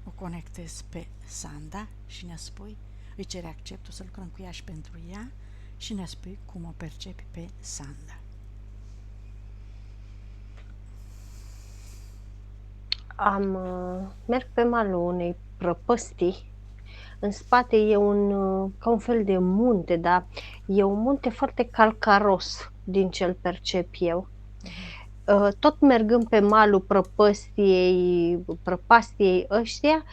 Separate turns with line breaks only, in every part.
o conectezi pe Sanda și ne spui, îi cere acceptul să lucrăm cu ea și pentru ea și ne spui cum o percepi pe Sanda.
Merg pe malul unei prăpăstii. În spate e ca un fel de munte, dar e un munte foarte calcaros din ce-l percep eu. Tot mergând pe malul prăpastiei ăștia,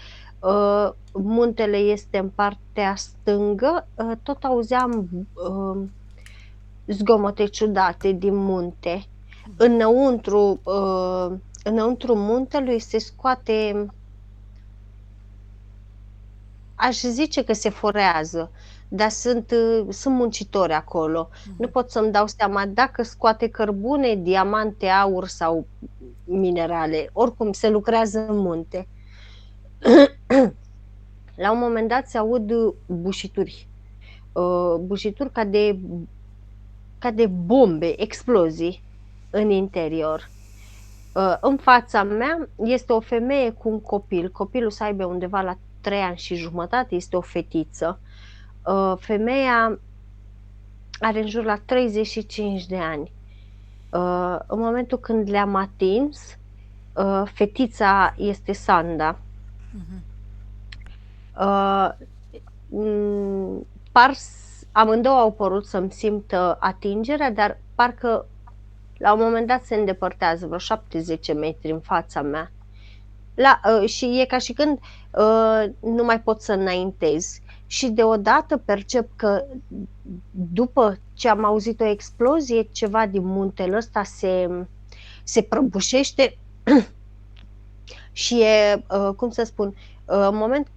muntele este în partea stângă, tot auzeam zgomote ciudate din munte. Înăuntru muntelui se scoate, aș zice că se forează, dar sunt muncitori acolo. Nu pot să-mi dau seama dacă scoate cărbune, diamante, aur sau minerale. Oricum se lucrează în munte. La un moment dat se aud bușituri. Bușituri ca de bombe, explozii în interior. În fața mea este o femeie cu un copil. Copilul să aibă undeva la 3 ani și jumătate, este o fetiță. Femeia are în jur la 35 de ani. În momentul când le-am atins, fetița este Sanda. Amândouă au părut să-mi simt atingerea, dar parcă la un moment dat se îndepărtează vreo 70 metri în fața mea. Și e ca și când nu mai pot să înaintez. Și deodată percep că după ce am auzit o explozie, ceva din muntele ăsta se prăbușește și e, cum să spun, în momentul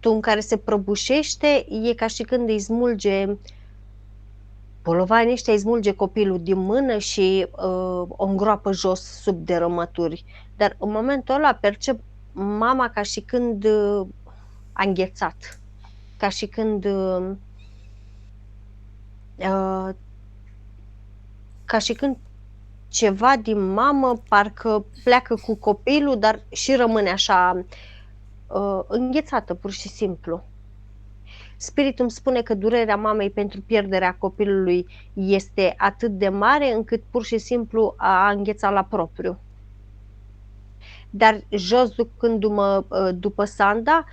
în care se prăbușește, e ca și când îi smulge bolovanii ăștia, îi smulge copilul din mână și o îngroapă jos sub derămături. Dar în momentul ăla percep mama ca și când a înghețat, ca și când ceva din mamă parcă pleacă cu copilul, dar și rămâne așa înghețată, pur și simplu. Spiritul îmi spune că durerea mamei pentru pierderea copilului este atât de mare încât pur și simplu a înghețat la propriu. Dar jos, ducându-mă după Sanda,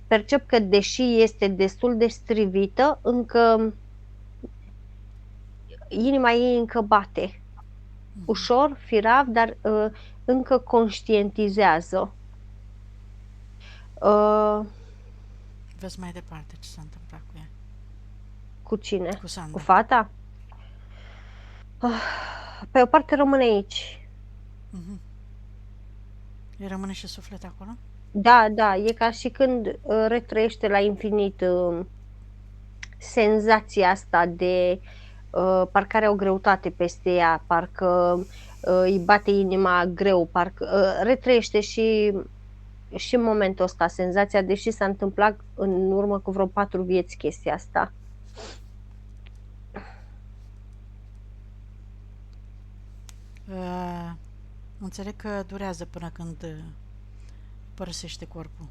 percep că deși este destul de strivită, încă inima ei încă bate. Ușor, firav, dar încă conștientizează.
Vezi mai departe ce s-a întâmplat cu ea.
Cu cine?
Cu Sanda.
Cu fata? Pe o parte rămâne aici.
Îi rămâne și suflet acolo?
Da, e ca și când retrăiește la infinit senzația asta de parcă are o greutate peste ea, parcă îi bate inima greu, parcă retrăiește și în momentul ăsta senzația, deși s-a întâmplat în urmă cu vreo 4 vieți chestia asta.
Înțeleg că durează până când părăsește corpul.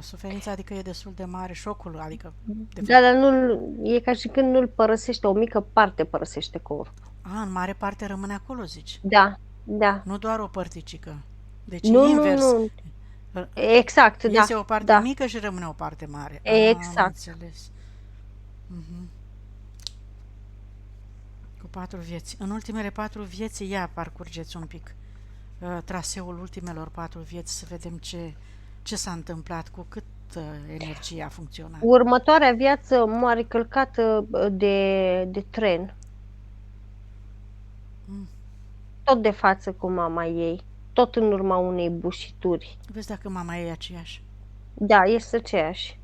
Suferința adică e destul de mare, șocul, adică...
Dar e ca și când nu-l părăsește, o mică parte părăsește corpul.
În mare parte rămâne acolo, zici?
Da.
Nu doar o părticică. Deci
invers. Nu. Exact,
Iese o parte mică și rămâne o parte mare.
Exact.
Am înțeles. Cu 4 vieți. În ultimele 4 vieți, ia parcurgeți un pic traseul ultimelor 4 vieți, să vedem ce s-a întâmplat, cu cât energie a funcționat.
Următoarea viață moare călcată de tren. Tot de față cu mama ei. Tot în urma unei bușituri.
Vezi dacă mama ei e aceeași.
Da, este aceeași.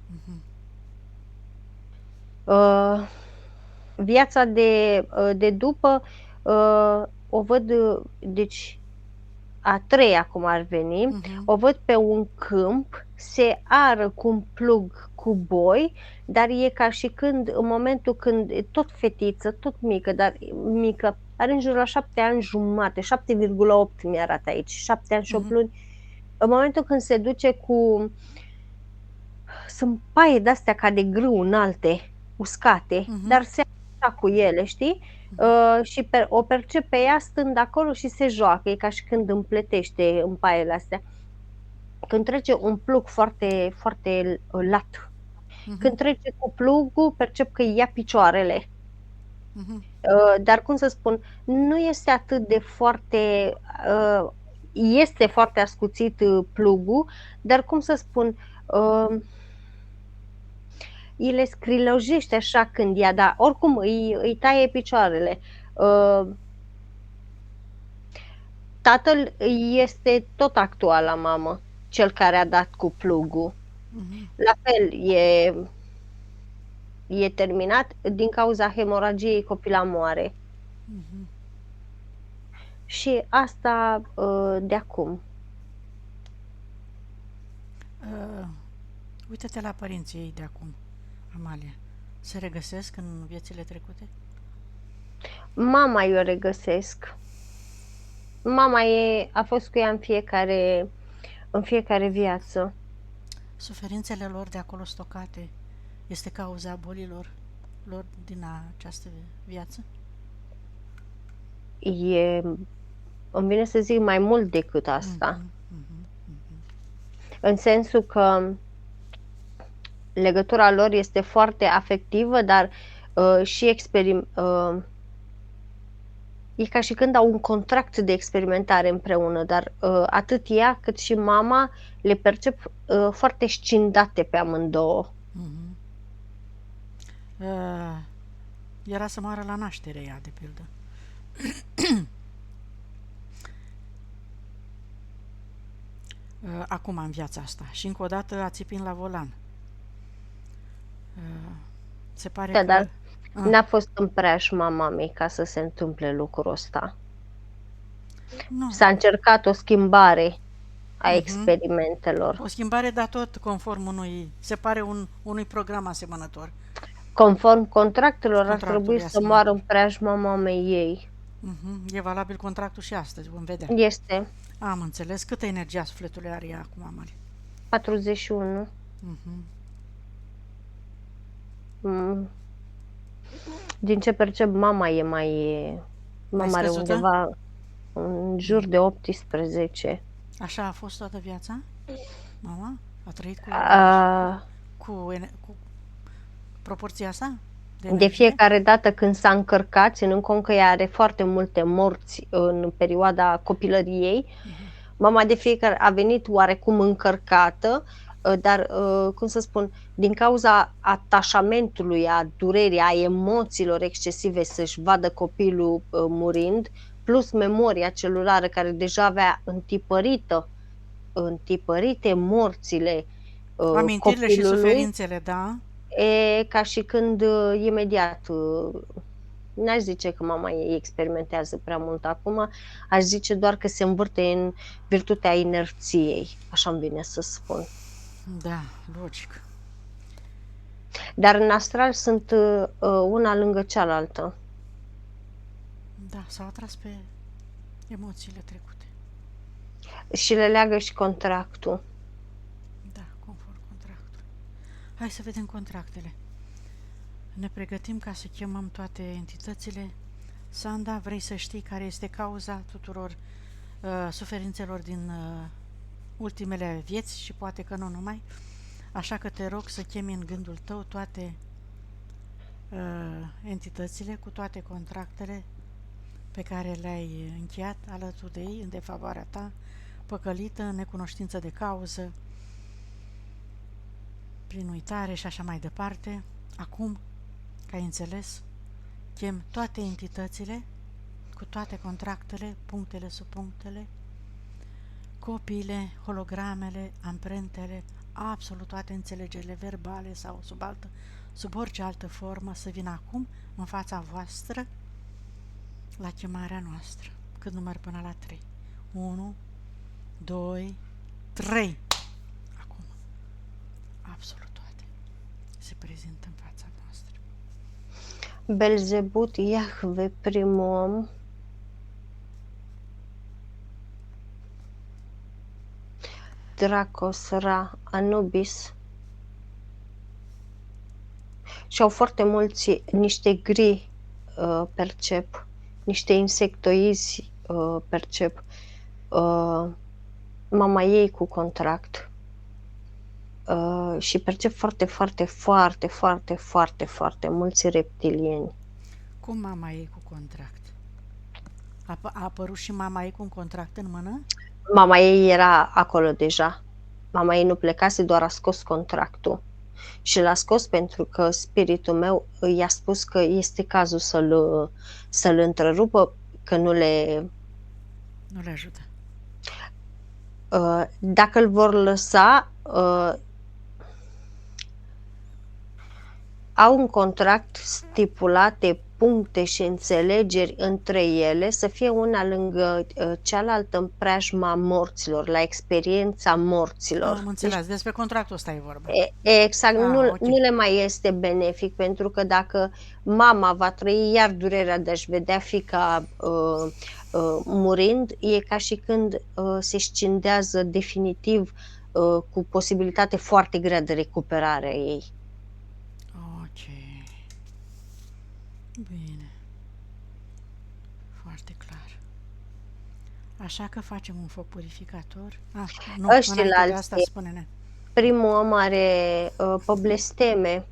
Viața de după o văd, deci a treia cum ar veni, o văd pe un câmp se ară cu un plug cu boi, dar e ca și când, în momentul când e tot fetiță, tot mică, dar mică, are în jur la 7 ani jumate, 7,8 mi-arată aici, 7 ani și 8
Mhm.
luni. În momentul când se duce cu sunt paie de-astea ca de grâu înalte, uscate,
Mhm.
dar se așa cu ele, știi?
Mhm.
Și o percep pe ea stând acolo și se joacă, e ca și când împletește în paiele astea. Când trece un plug foarte, foarte lat,
Mhm.
când trece cu plugul, percep că îi ia picioarele.
Mhm.
Dar cum să spun, nu este atât de foarte, este foarte ascuțit plugul, dar cum să spun, îi le scrilojește așa când ia, dar oricum îi taie picioarele. Tatăl este tot actual la mamă, cel care a dat cu plugul.
Mhm.
La fel, e terminat din cauza hemoragiei, copila moare.
Mhm.
Și asta de acum.
Uită-te la părinții ei de acum, Amalia. Se regăsesc în viețile trecute?
Mama eu regăsesc. Mama a fost cu ea în fiecare viață.
Suferințele lor de acolo stocate este cauza bolilor lor din această viață?
E, îmi vine să zic mai mult decât asta.
Mhm. Mhm.
În sensul că legătura lor este foarte afectivă, dar și e ca și când au un contract de experimentare împreună, dar atât ea cât și mama le percep foarte scindate pe amândouă.
Mhm. Uh, Era să moară la naștere ea, de pildă. Acum în viața asta. Și încă o dată ațipind la volan. Se pare
Da,
că...
dar n-a fost în preajma mamei ca să se întâmple lucrul ăsta.
Nu.
S-a încercat o schimbare a
Mhm.
experimentelor.
O schimbare, dar tot conform se pare unui program asemănător.
Conform contractelor, ar trebui
Contractului
să moară în
asemănător.
preajma mamei ei.
Mhm. E valabil contractul și astăzi, vom vedea.
Este
Am înțeles. Câtă energia sufletului are ea acum, Amalia?
41.
Mhm.
Mm. Din ce percep, mama
Mai
mama are
scăzută?
undeva în jur de 18.
Așa a fost toată viața? Mama? A trăit
A,
cu proporția asta de
de
energie?
fiecare dată când s-a încărcat, ținând cont că ea are foarte multe morți în perioada copilăriei ei, mama de fiecare a venit oarecum încărcată, dar, cum să spun, din cauza atașamentului, a durerii, a emoțiilor excesive să-și vadă copilul murind, plus memoria celulară care deja avea întipărite morțile
Amintirile și
copilului,
suferințele, da?
e ca și când imediat, n-aș zice că mama ei experimentează prea mult acum, aș zice doar că se învârte în virtutea inerției, așa îmi vine să spun.
Da, logic.
Dar în astral sunt una lângă cealaltă.
Da, s-au atras pe emoțiile trecute.
Și le leagă și contractul.
Da, conform contractului. Hai să vedem contractele. Ne pregătim ca să chemăm toate entitățile. Sanda, vrei să știi care este cauza tuturor suferințelor din ultimele vieți și poate că nu numai? Așa că te rog să chemi în gândul tău toate entitățile cu toate contractele pe care le-ai încheiat alături de ei în defavoarea ta, păcălită, în necunoștință de cauză, prin uitare și așa mai departe. Acum, că ai înțeles, chem toate entitățile cu toate contractele, punctele, subpunctele, copiile, hologramele, amprentele, absolut toate înțelegerile verbale sau sub orice altă formă să vină acum în fața voastră la chemarea noastră. Cât număr până la 3. 1, 2, 3. Acum. absolut toate se prezintă în fața noastră.
Belzebut, Iahve, primul om, Dracos, Ra, Anubis, și au foarte mulți, niște gri percep, niște insectoizi percep, mama ei cu contract și percep foarte mulți reptilieni.
Cum mama ei cu contract? A apărut și mama ei cu un contract în mână?
Mama ei era acolo deja. Mama ei nu plecase, doar a scos contractul. Și l-a scos pentru că spiritul meu i-a spus că este cazul să-l întrerupă, că nu le
ajută.
Dacă îl vor lăsa, au un contract stipulate puncte și înțelegeri între ele, să fie una lângă cealaltă în preajma morților, la experiența morților.
Am înțeles, despre contractul ăsta e vorba.
Exact,
Okay.
Nu le mai este benefic, pentru că dacă mama va trăi iar durerea de a-și vedea fiica murind, e ca și când se scindează definitiv cu posibilitate foarte grea de recuperare a ei.
Ok. Bine. Foarte clar. Așa că facem un foc purificator. Nu, înainte de asta spune-ne.
Primul om are pe blesteme,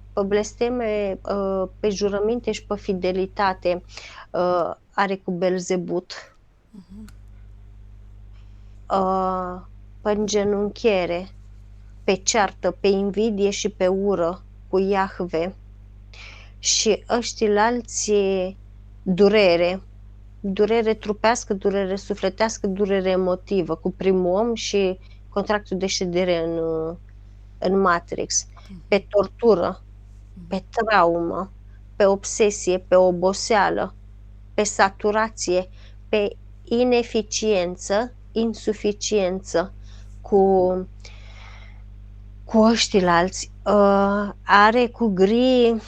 pe jurăminte și pe fidelitate, are cu Belzebut, pe îngenunchiere, pe ceartă, pe invidie și pe ură cu Iahve, și ăștilalți durere trupească, durere sufletească, durere emotivă cu primul om și contractul de ședere în Matrix, pe tortură, pe traumă, pe obsesie, pe oboseală, pe saturație, pe ineficiență, insuficiență cu ăștilalți. Are cu gri,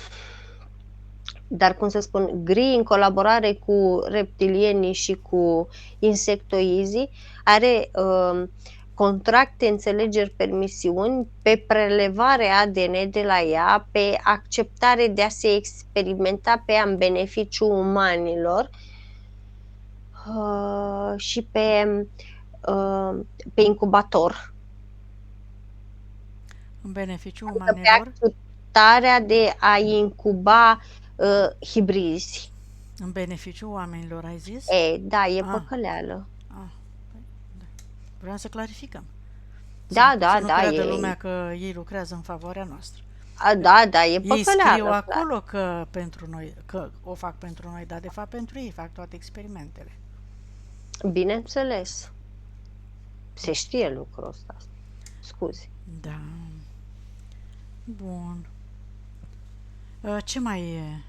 dar cum să spun, gri în colaborare cu reptilienii și cu insectoizii, are contracte, înțelegeri, permisiuni pe prelevare ADN de la ea, pe acceptare de a se experimenta pe ea în beneficiu umanilor și pe incubator.
În beneficiu
umanilor? Pe acceptarea de a incuba hibrizi.
În beneficiu oamenilor, ai zis?
Da, e păcăleală.
Vreau să clarificăm.
Da.
Să nu creadă lumea că ei lucrează în favoarea noastră.
Da, e păcăleală.
Ei scriu acolo că pentru noi, că o fac pentru noi, dar de fapt pentru ei fac toate experimentele.
Bineînțeles. Se știe lucrul ăsta. Scuze.
Da. Bun. Ce mai e?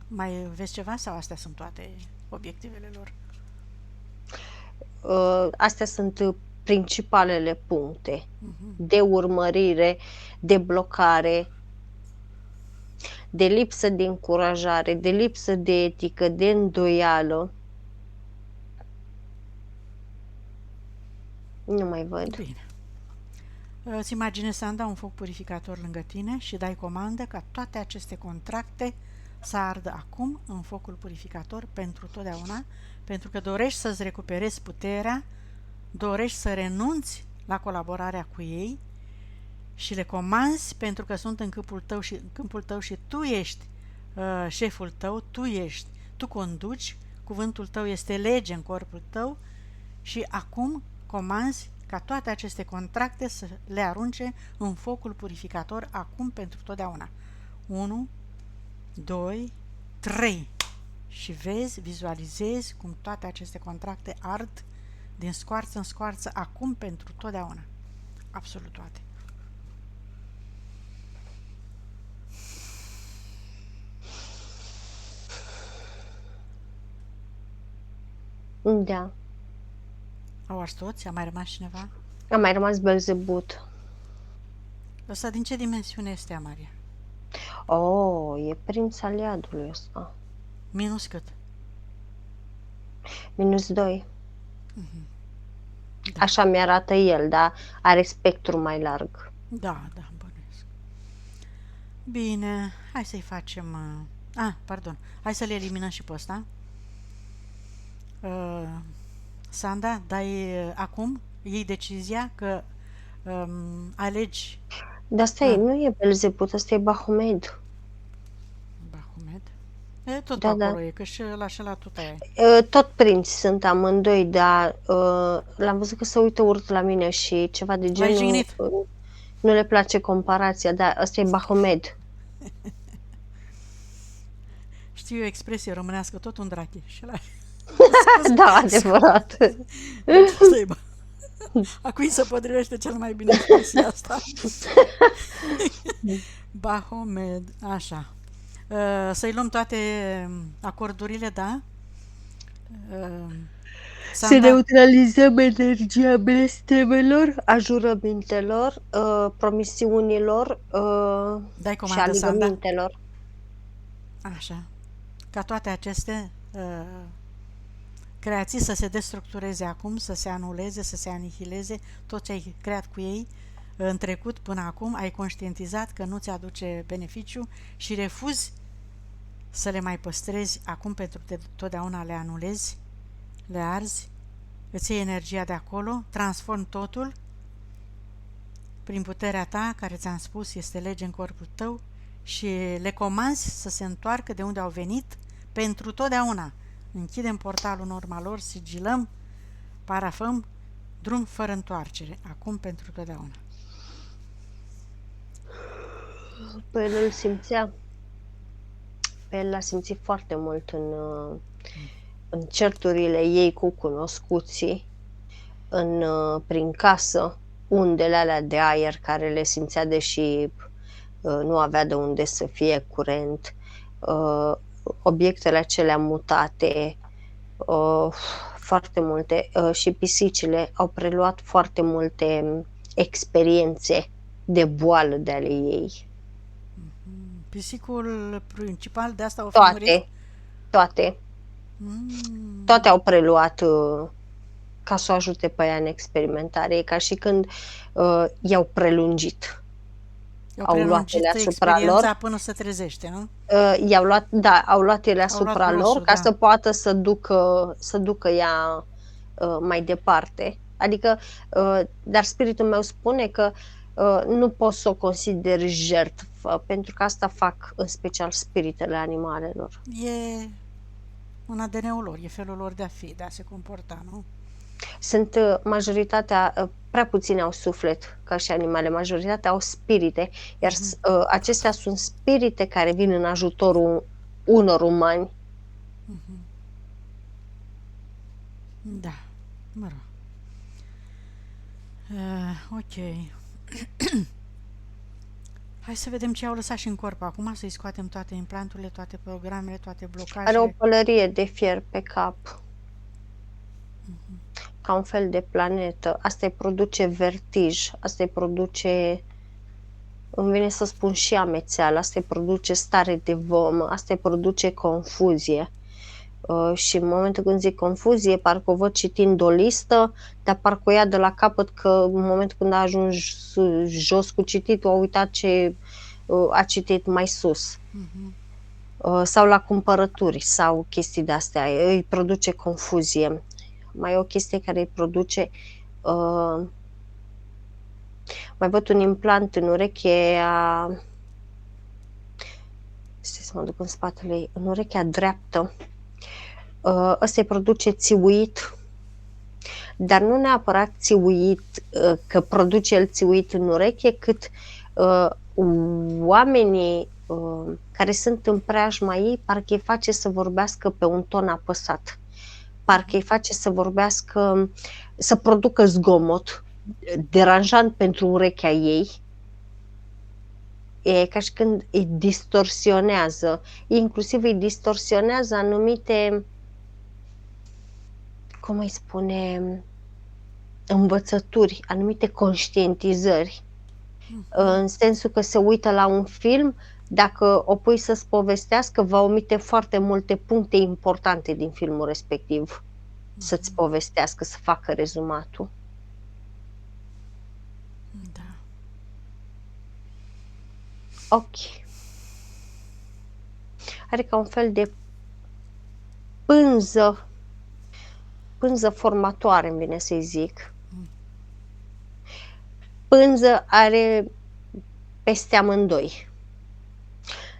Mai vezi ceva sau astea sunt toate obiectivele lor?
Astea sunt principalele puncte de urmărire, de blocare, de lipsă de încurajare, de lipsă de etică, de îndoială. Nu mai văd.
Bine. Îți imaginezi să dai un foc purificator lângă tine și dai comandă ca toate aceste contracte să ardă acum în focul purificator pentru totdeauna, pentru că dorești să-ți recuperezi puterea, dorești să renunți la colaborarea cu ei și le comanzi pentru că sunt în câmpul tău și tu ești șeful tău, tu conduci, cuvântul tău este lege în corpul tău și acum comanzi ca toate aceste contracte să le arunce în focul purificator acum pentru totdeauna. 1, 2, 3 și vizualizezi cum toate aceste contracte ard din scoarță în scoarță acum pentru totdeauna. Absolut toate.
Da.
Au ars toți? A mai rămas cineva?
A mai rămas Belzebut.
Ăsta din ce dimensiune este, Maria?
Oh, e prinț al iadului ăsta.
Minus cât?
-2.
Da.
Așa mi-arată el, dar are spectru mai larg.
Da, bănuiesc. Bine, hai să-i facem... pardon. Hai să le eliminăm și pe ăsta. Sanda, dai acum, iei decizia că alegi
Dar stai, nu e Belzebut, ăsta e Bahomed.
Bahomet. E tot
Da,
acolo, e că și la tot aia.
Tot prinți sunt amândoi, dar l-am văzut că se uită urât la mine și ceva de
L-ai
genul...
jignit?
Nu le place comparația, dar ăsta e Bahomed.
Știu eu expresie românească, tot un drache. Și ăla...
Da, adevărat.
A cui se potrivește cel mai bine expresia asta? Bahomed, așa. Să-i luăm toate acordurile, da?
Să neutralizăm energia blestemelor, ajurămintelor, promisiunilor
Dai
și
comandă, Sanda?
aligămintelor.
Așa. Ca toate aceste creații să se destructureze acum, să se anuleze, să se anihileze tot ce ai creat cu ei în trecut până acum, ai conștientizat că nu ți aduce beneficiu și refuzi să le mai păstrezi acum pentru că totdeauna le anulezi, le arzi, îți iei energia de acolo, transformi totul prin puterea ta, care ți-am spus este lege în corpul tău, și le comanzi să se întoarcă de unde au venit pentru totdeauna. Închidem portalul în urma lor, sigilăm, parafăm, drum fără întoarcere, acum pentru totdeauna.
Păi el îl simțea. Pe el l-a simțit foarte mult în certurile ei cu cunoscuții, prin casă, undele alea de aer care le simțea, deși nu avea de unde să fie curent, obiectele acelea mutate, foarte multe, și pisicile au preluat foarte multe experiențe de boală de ale ei.
Pisicul principal de asta o fi murit?
Toate au preluat ca să o ajute pe ea în experimentare. E ca și când i-au prelungit.
Au luat ele asupra lor până se trezește, nu?
Au luat ele asupra lor ca să poată să ducă ea mai departe. Adică, dar spiritul meu spune că nu poți să o consideri jertfă, pentru că asta fac în special spiritele animalelor.
E un ADN-ul lor, e felul lor de a fi, de a se comporta, nu?
Sunt majoritatea, prea puțini au suflet ca și animale, majoritatea au spirite, iar acestea sunt spirite care vin în ajutorul unor umani.
Da, mă rog. Ok. Hai să vedem ce au lăsat și în corp acum, să-i scoatem toate implanturile, toate programele, toate blocajele.
Are o pălărie de fier pe cap, ca un fel de planetă. Asta îi produce vertij, asta îi produce, îmi vine să spun, și amețeală, asta îi produce stare de vomă, asta îi produce confuzie. Și în momentul când zic confuzie, parcă o văd citind o listă, dar parcă o ia de la capăt, că în momentul când a ajuns jos cu cititul, a uitat ce a citit mai sus. Sau la cumpărături sau chestii de-astea, îi produce confuzie. Mai e o chestie care îi produce, mai văd un implant în ureche stai să mă duc în spatele ei, în urechea dreaptă. Ăsta îi produce țiuit, dar nu neapărat țiuit, că produce el țiuit în ureche, cât oamenii care sunt în preajma ei, parcă îi face să vorbească pe un ton apăsat, parcă îi face să vorbească, să producă zgomot deranjant pentru urechea ei. E ca și când îi distorsionează, inclusiv îi distorsionează anumite, cum îi spune, învățături, anumite conștientizări. în sensul că se uită la un film, dacă o pui să-ți povestească, va omite foarte multe puncte importante din filmul respectiv să-ți povestească, să facă rezumatul.
Da.
Ok. Are ca un fel de pânză formatoare, îmi vine să-i zic. Pânză are peste amândoi.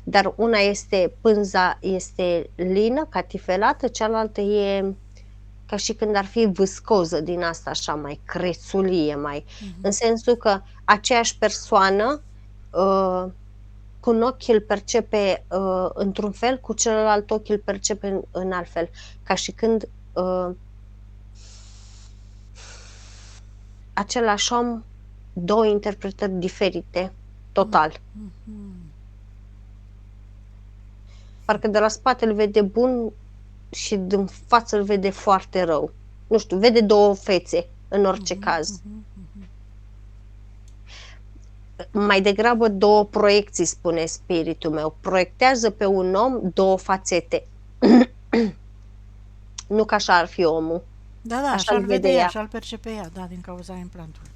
Dar una este, pânza este lină, catifelată, cealaltă e ca și când ar fi viscoză din asta, așa, mai crețulie, mai, în sensul că aceeași persoană cu un ochi îl percepe într-un fel, cu celălalt ochi îl percepe în alt fel, ca și când același om, două interpretări diferite, total. Parcă de la spate îl vede bun și din față îl vede foarte rău. Nu știu, vede două fețe, în orice caz. Mai degrabă două proiecții, spune spiritul meu. Proiectează pe un om două fațete. Nu că așa ar fi omul.
Da,
Așa
așa
îl
îl vede
vede
ea,
ea.
așa îl percepe ea, da, din cauza implantului.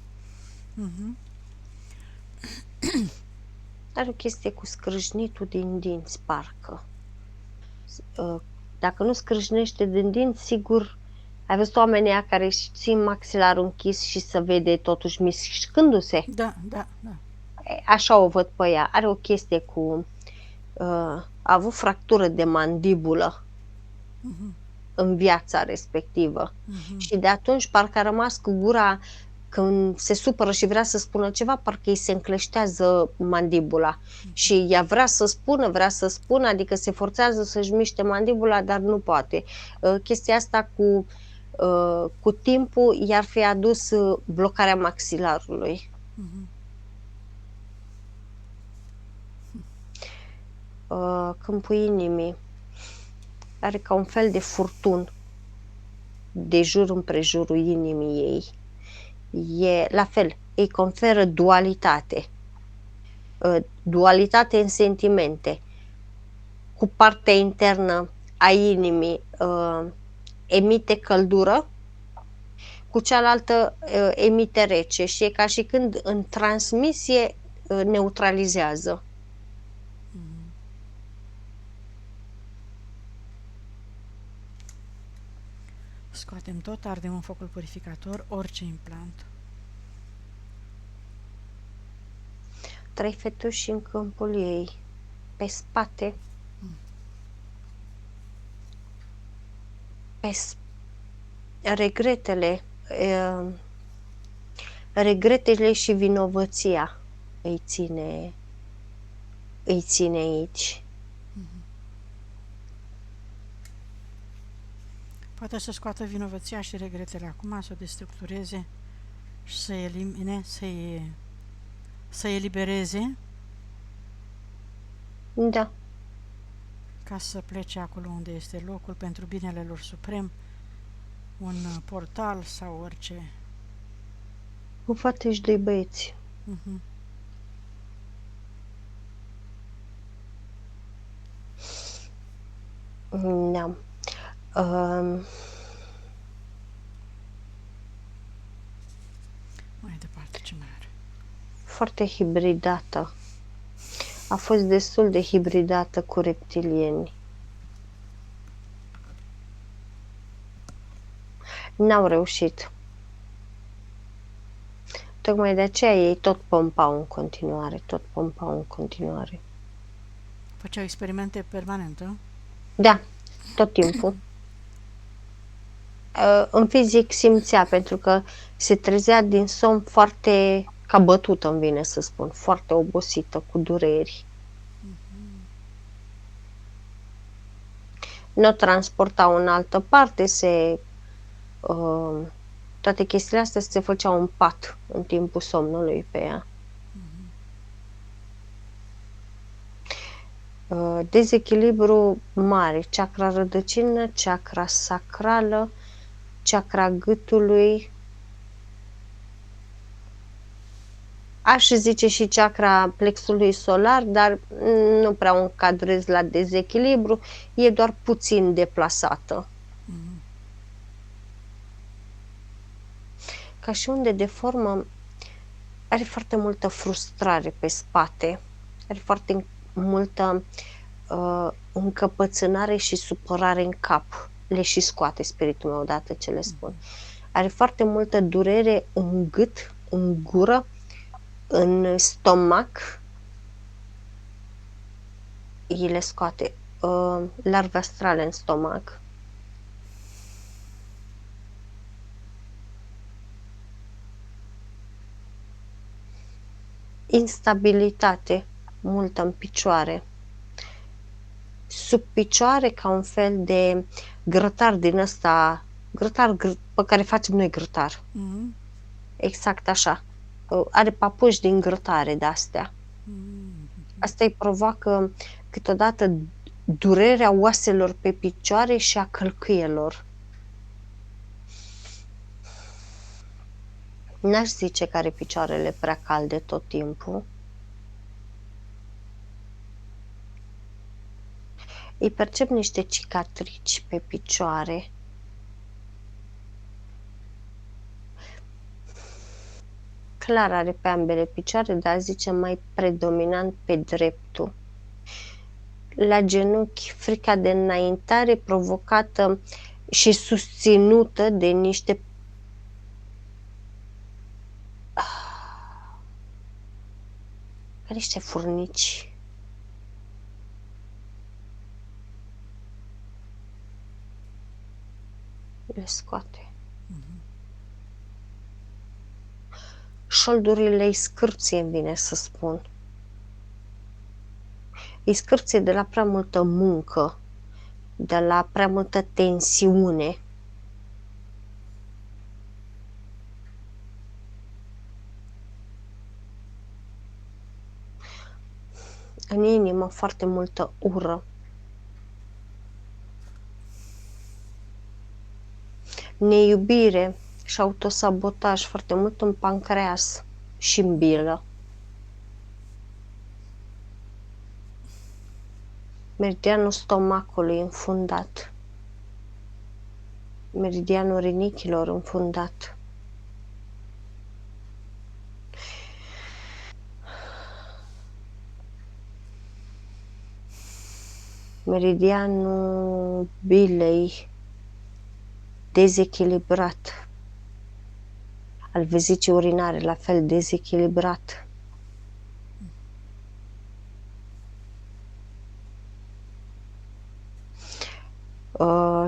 Are o chestie cu scrâșnitul din dinți, parcă. Dacă nu scrâșnește din dinți, sigur, ai văzut oamenii ăia care își țin maxilarul închis și se vede totuși mișcându-se?
Da, da, da.
Așa o văd pe ea. Are o chestie cu... a avut fractură de mandibulă în viața respectivă. Și de atunci parcă a rămas cu gura, când se supără și vrea să spună ceva, parcă îi se încleștează mandibula. Și ea vrea să spună, adică se forțează să-și miște mandibula, dar nu poate. Chestia asta cu timpul i-ar fi adus blocarea maxilarului. Câmpul inimii are ca un fel de furtun de jur împrejurul inimii ei. E la fel, îi conferă dualitate. Dualitate în sentimente. Cu partea internă a inimii emite căldură, cu cealaltă emite rece și e ca și când în transmisie neutralizează.
Scoatem tot, ardem în focul purificator orice implant.
3 fetuși în câmpul ei, pe spate, regretele și vinovăția îi ține aici.
Poate să scoată vinovăția și regretele acum, să o destructureze și să elimine, să elibereze,
Da.
ca să plece acolo unde este locul pentru binele lor suprem, un portal sau orice.
O fată și 2 băieți. Da.
Mai departe, ce mai are?
Foarte hibridată. A fost destul de hibridată cu reptilieni. N-au reușit. Tocmai de aceea ei tot pompau în continuare.
Făceau experimente permanente?
Da, tot timpul. În fizic simțea, pentru că se trezea din somn foarte, ca bătută, îmi vine să spun, foarte obosită, cu dureri. Nu o transportau în altă parte, toate chestiile astea se făceau în pat în timpul somnului pe ea. Dezechilibru mare, chakra rădăcină, chakra sacrală, chakra gâtului, aș zice și chakra plexului solar, dar nu prea o încadrez la dezechilibru, e doar puțin deplasată. Ca și unde de formă are foarte multă frustrare pe spate, are foarte multă încăpățânare și supărare în cap. Le și scoate spiritul meu odată ce le spun. Are foarte multă durere în gât, în gură, în stomac. Îi le scoate larve astrale în stomac. Instabilitate multă în picioare. Sub picioare ca un fel de grătar din ăsta, grătar pe care facem noi grătar. Exact așa. Are papuși din grătare de-astea. Asta îi provoacă câteodată durerea oaselor pe picioare și a călcâielor. N-aș zice că are picioarele prea calde tot timpul. Îi percep niște cicatrici pe picioare. Clar are pe ambele picioare, dar zice mai predominant pe dreptul. La genunchi, frica de înaintare provocată și susținută de niște furnici. Le scoate. Șoldurile îi scârție, îmi vine să spun. Îi scârție de la prea multă muncă, de la prea multă tensiune. În inimă foarte multă ură. Neiubire și autosabotaj foarte mult în pancreas și în bilă. Meridianul stomacului înfundat. Meridianul rinichilor înfundat. Meridianul bilei dezechilibrat. Al vezicii urinare, la fel dezechilibrat.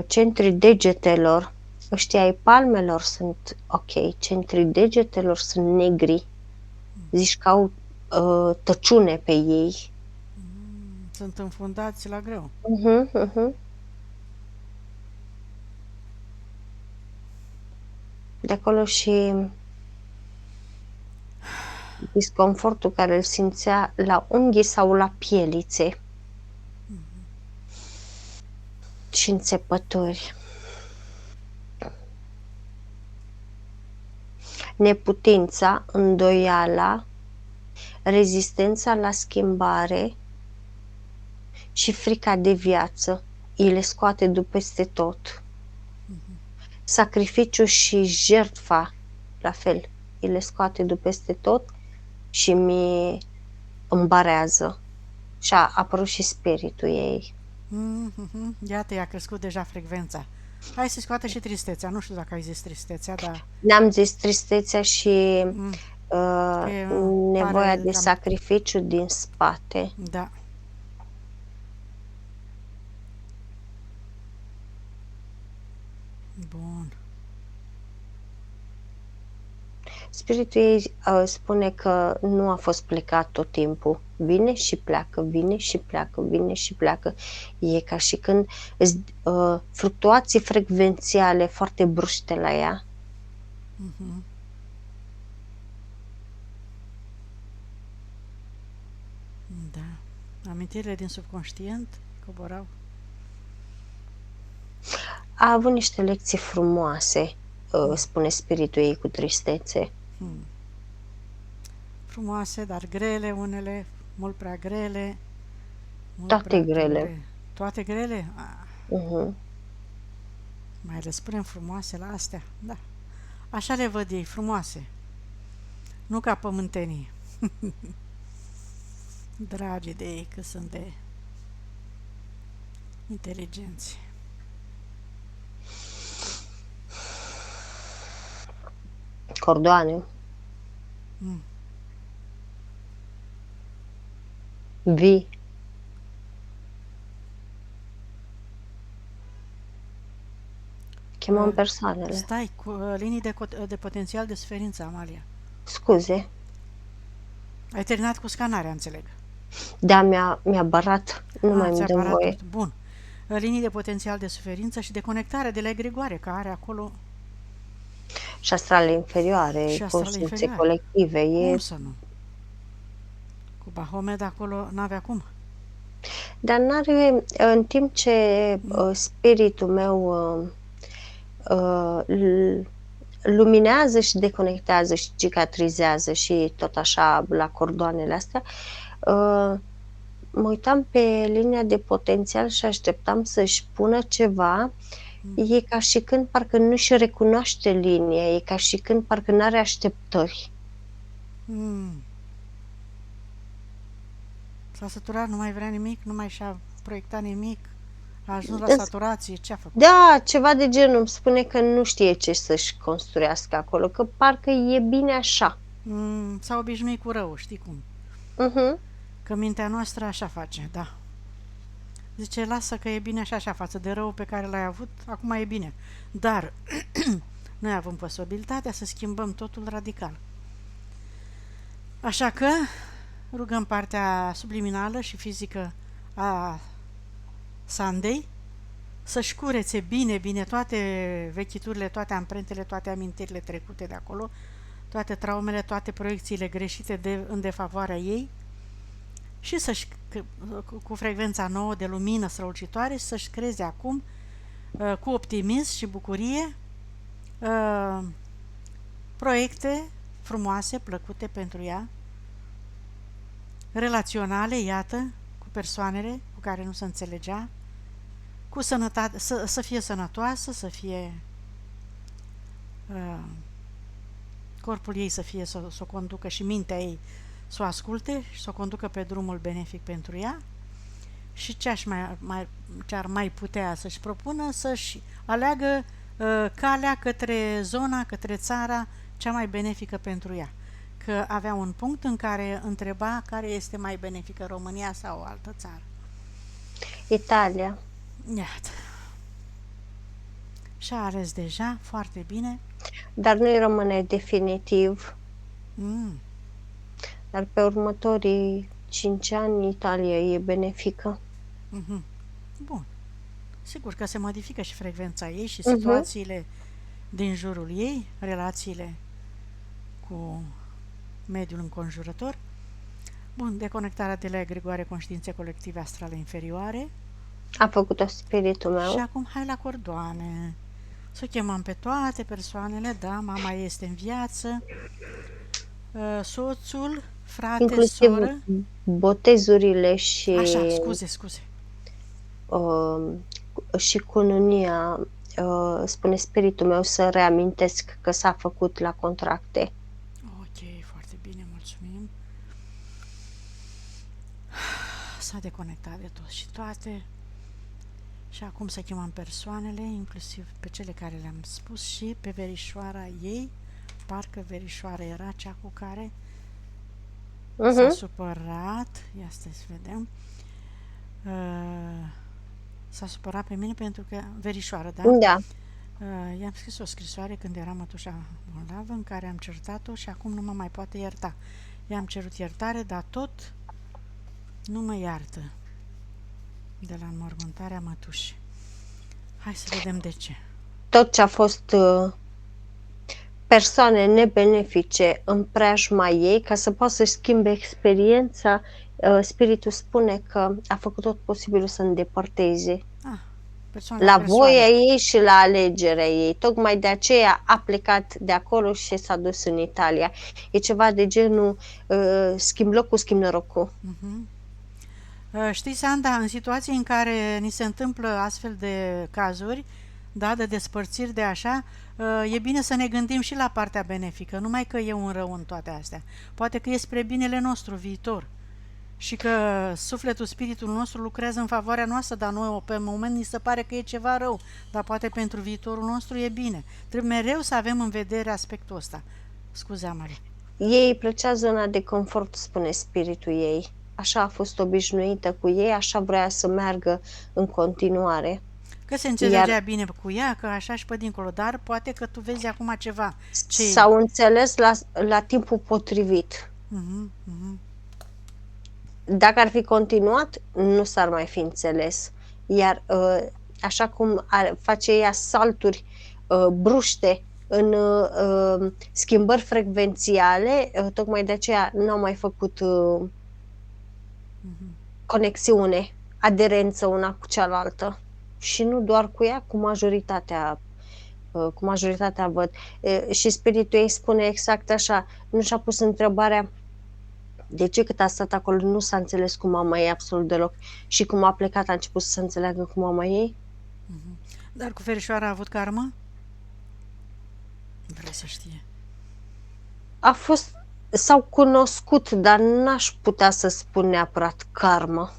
Centrii degetelor, ăștia ai palmelor sunt ok, centrii degetelor sunt negri, zici că au tăciune pe ei.
Sunt înfundați la greu.
De acolo și disconfortul care îl simțea la unghii sau la pielițe și înțepături. Neputința, îndoiala, rezistența la schimbare și frica de viață îi le scoate de peste tot. Sacrificiul și jertfa, la fel, îi le scoate de peste tot și mi îmbarează. Și a apărut și spiritul ei.
Iată, i-a crescut deja frecvența. Hai să scoată și tristețea. Nu știu dacă ai zis tristețea, dar...
N-am zis tristețea și nevoia de sacrificiu din spate.
Da. Bun.
Spiritul ei spune că nu a fost plecat tot timpul. Vine și pleacă, vine și pleacă, vine și pleacă. E ca și când fluctuații frecvențiale foarte bruște la ea.
Da. Amintirile din subconștient coborau.
A avut niște lecții frumoase, spune spiritul ei cu tristețe.
frumoase, dar grele unele, mult prea grele, mult
Toate
prea
grele.
dure. Toate grele?
Mhm.
Mai le spunem frumoase la astea? Da. Așa le văd ei, frumoase. Nu ca pământenii. Dragi de ei, că sunt de inteligenți.
Cordoane.
Mm.
Vii. Chemăm persoanele.
Stai, cu linii de potențial de suferință, Amalia.
Scuze.
Ai terminat cu scanarea, înțeleg.
Da, mi-a barat. Nu mai
ți-a
îmi dă
parat
voie.
tot. Bun. Linii de potențial de suferință și de conectare de la egregoare, care are acolo
Și astrale inferioare,
și astrale
conștiințe
inferioare.
colective.
Cum să nu? Cu Bahomet acolo n-avea cum.
Dar n-are, în timp ce spiritul meu luminează și deconectează și cicatrizează și tot așa la cordoanele astea, mă uitam pe linia de potențial și așteptam să-și pună ceva. E ca și când parcă nu-și recunoaște linia, e ca și când parcă n-are așteptări.
S-a săturat, nu mai vrea nimic, nu mai și-a proiectat nimic, a ajuns la saturație, ce a făcut?
Da, ceva de genul, îmi spune că nu știe ce să-și construiască acolo, că parcă e bine așa.
S-a obișnuit cu rău, știi cum? Că mintea noastră așa face, da. Zice, lasă că e bine așa față de rău pe care l-ai avut, acum e bine. Dar noi avem posibilitatea să schimbăm totul radical. Așa că rugăm partea subliminală și fizică a Sandei să-și curețe bine toate vechiturile, toate amprentele, toate amintirile trecute de acolo, toate traumele, toate proiecțiile greșite în defavoarea ei și să-și, cu frecvența nouă de lumină strălucitoare, să-și creeze acum cu optimism și bucurie proiecte frumoase, plăcute pentru ea, relaționale, iată, cu persoanele cu care nu se înțelegea, cu sănătate, să fie sănătoasă, să fie corpul ei să fie, să o conducă și mintea ei să o asculte și să o conducă pe drumul benefic pentru ea și ce ar mai putea să-și propună, să-și aleagă calea către zona, către țara cea mai benefică pentru ea. Că avea un punct în care întreba care este mai benefică, România sau o altă țară.
Italia.
Iată. Și-a ales deja, foarte bine.
Dar nu-i rămâne definitiv. Dar pe următorii 5 ani Italia e benefică.
Bun. Sigur că se modifică și frecvența ei și situațiile din jurul ei, relațiile cu mediul înconjurător. Bun, deconectarea de la egregoare conștiințe colective astrale inferioare.
A făcut-o spiritul meu.
Și acum hai la cordoane. Să o chemăm pe toate persoanele, da, mama este în viață, soțul, frate,
inclusiv
soră.
Botezurile și...
Așa, scuze.
Și cununia, spune spiritul meu să reamintesc că s-a făcut la contracte.
Ok, foarte bine, mulțumim. S-a deconectat de tot și toate. Și acum să chemăm persoanele, inclusiv pe cele care le-am spus și pe verișoara ei. Parcă verișoara era cea cu care s-a supărat. Ia stai să vedem. S-a supărat pe mine pentru că verișoară, da?
Da.
I-am scris o scrisoare când era mătușa bolnavă în care am certat-o și acum nu mă mai poate ierta. I-am cerut iertare, dar tot nu mă iartă de la înmormântarea mătușii. Hai să vedem de ce.
Tot ce a fost persoane nebenefice în preajma ei, ca să poată să-și schimbe experiența, spiritul spune că a făcut tot posibilul să îndepărteze.
persoana
la
agresoară.
voia ei și la alegerea ei. Tocmai de aceea a plecat de acolo și s-a dus în Italia. E ceva de genul schimb locul, schimb norocul.
Știi, Sanda, în situații în care ni se întâmplă astfel de cazuri, da, de despărțiri de așa, e bine să ne gândim și la partea benefică, numai că e un rău în toate astea. Poate că e spre binele nostru viitor și că sufletul, spiritul nostru lucrează în favoarea noastră, dar noi pe moment ni se pare că e ceva rău, dar poate pentru viitorul nostru e bine. Trebuie mereu să avem în vedere aspectul ăsta. Scuze, Amalie.
Ei îi plăcea zona de confort, spune spiritul ei. Așa a fost obișnuită cu ei, așa vrea să meargă în continuare.
Că se înțelegea bine cu ea, că așa și pe dincolo, dar poate că tu vezi acum ceva.
S-au înțeles la timpul potrivit. Dacă ar fi continuat, nu s-ar mai fi înțeles. Iar așa cum face ea salturi bruște în schimbări frecvențiale, tocmai de aceea n-au mai făcut conexiune, aderență una cu cealaltă. Și nu doar cu ea, cu majoritatea văd. Și spiritul ei spune exact așa, nu și-a pus întrebarea de ce cât a stat acolo nu s-a înțeles cu mama ei absolut deloc și cum a plecat a început să se înțeleagă cu mama ei.
Dar cu Verișoara a avut karmă? Vrei să știe.
S-au cunoscut, dar n-aș putea să spun neapărat karmă.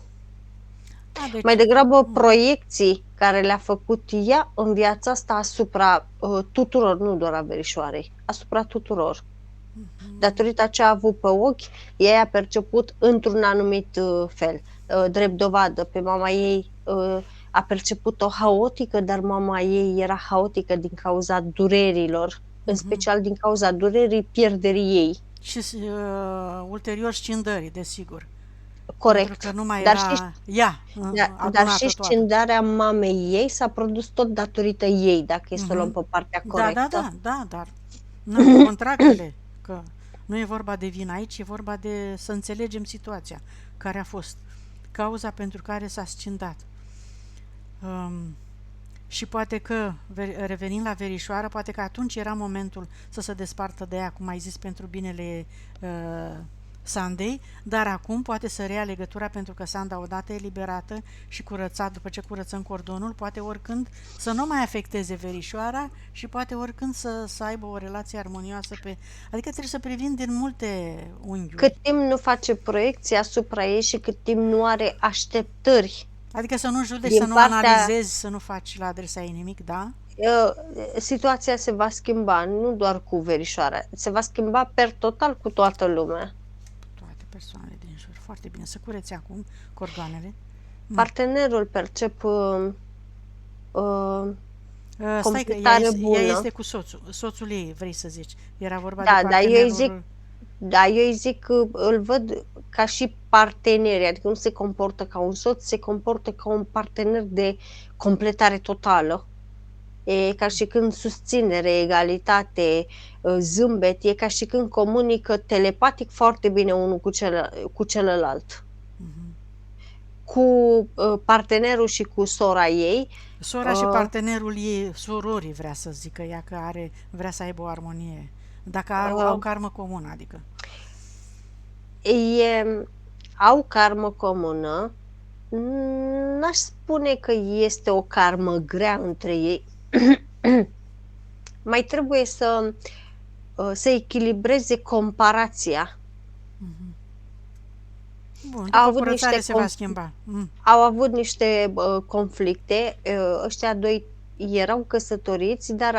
Deci,
mai degrabă proiecții care le-a făcut ea în viața asta asupra tuturor, nu doar a Verișoarei, asupra tuturor. Datorită ce a avut pe ochi, ea a perceput într-un anumit fel. Drept dovadă, pe mama ei a perceput-o haotică, dar mama ei era haotică din cauza durerilor, în special din cauza durerii pierderii ei.
Și ulterior scindării, desigur.
Corect.
Pentru că nu mai
dar
era ea
dar și scindarea mamei ei s-a produs tot datorită ei, dacă e să o luăm pe partea corectă.
Da, dar contractele, că nu e vorba de vin aici, e vorba de să înțelegem situația care a fost, cauza pentru care s-a scindat. Și poate că, revenind la Verișoară, poate că atunci era momentul să se despartă de ea, cum ai zis, pentru binele Sandei, dar acum poate să rea legătura, pentru că Sanda odată eliberată și curățat, după ce curățăm cordonul, poate oricând să nu mai afecteze Verișoara și poate oricând să aibă o relație armonioasă adică trebuie să privim din multe unghiuri.
Cât timp nu face proiecții asupra ei și cât timp nu are așteptări.
Adică să nu judeci, să nu analizezi, să nu faci la adresa ei nimic, da?
Situația se va schimba, nu doar cu Verișoara, se va schimba per total cu toată lumea.
Toate persoanele din jur. Foarte bine. Să cureți acum cordoanele.
Partenerul percep
stai că ea este cu soțul ei, vrei să zici. Era vorba de partenerul...
eu îi zic că îl văd ca și parteneri, adică nu se comportă ca un soț, se comportă ca un partener de completare totală. E ca și când susținere, egalitate, zâmbet, e ca și când comunică telepatic foarte bine unul cu celălalt. Cu partenerul și cu sora ei.
Sora și partenerul ei, sororii vrea să zică ea, că vrea să aibă o armonie. Dacă au karmă comună, adică.
Au karmă comună. N-aș spune că este o karmă grea între ei. Mai trebuie să echilibreze comparația.
Bun, după se va schimba.
Au avut niște conflicte. Ăștia doi erau căsătoriți, dar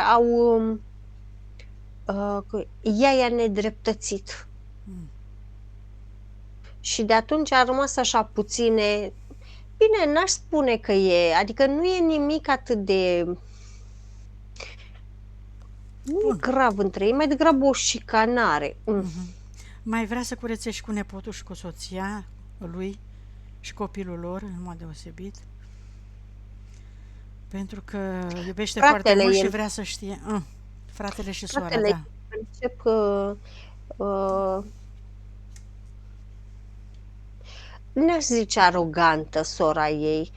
ea i-a nedreptățit. Și de atunci a rămas așa puține... Bine, n-aș spune că adică nu e nimic atât de... Nu e grav între ei, mai degrabă o șicanare.
Mai vrea să curețești cu nepotul și cu soția lui și copilul lor, în mod deosebit. Pentru că iubește foarte mult și vrea să știe. Fratele și soara, da.
Încep n-aș zice arogantă sora ei.